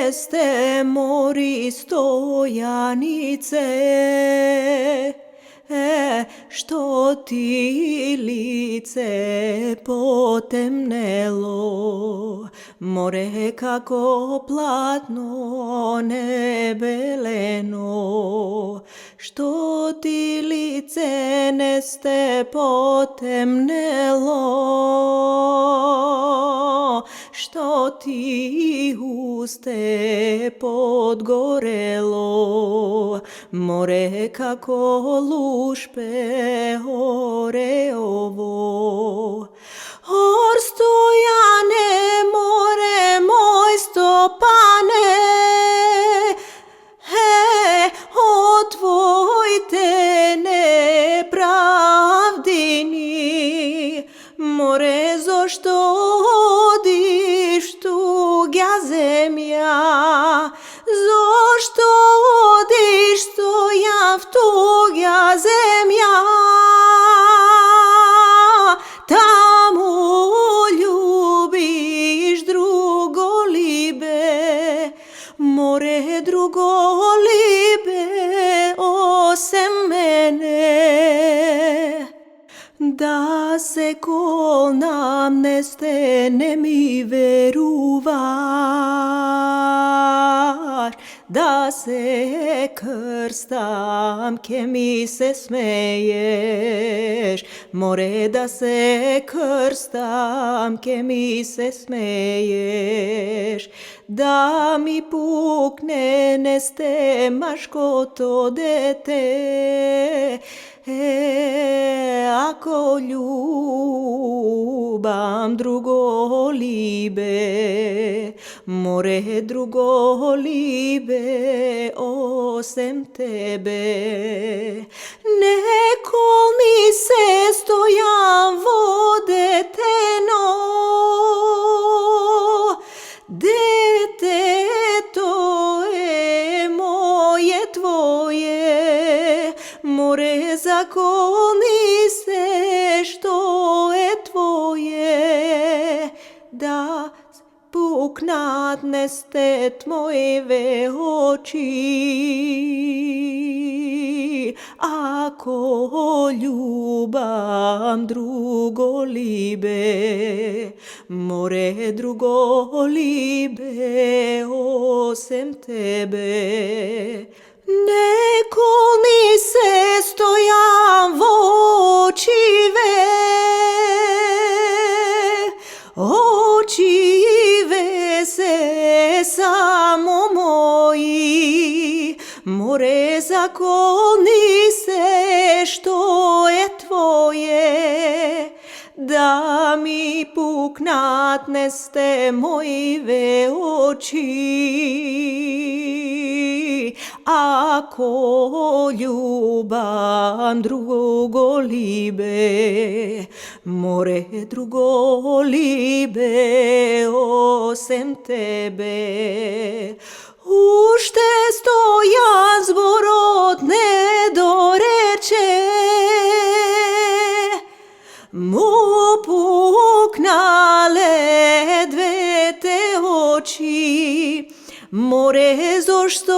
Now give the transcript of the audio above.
neste mori stojanice, što ti lice potemnelo, more kako platno nebeleno, što ti lice neste potemnelo, što ti uste podgorelo, more kako lušpe oreovo. Or stojane, more moj stopane, otvojte nepravdini, more zašto odiš tuga zemlja, zašto odiš stojav tuga zemlja, tamo ljubiš drugolibe, more drugolibe osem mene. Da se kol nam neste ne mi veruvar, da se krstam ke mi se smeješ, more da se krstam ke mi se smeješ, da mi pukne neste maškoto dete, ako ljubam drugolibe, more drugolibe osem tebe. Neko mi se stojam vodeteno, dete to je moje tvoje, more zakoni se što je tvoje, da puknat nestet moje oči, ako ljubam drugolibe, more drugolibe osem tebe. Neko mi se stojam vočive, očive se samo moji, more zakoni se što je tvoje, da mi puknat neste mojive oči, ako ljubam drugolibe, more drugolibe osem tebe. Ušte stojan zborot ne doreče, mu puknale dve te oči, more zašto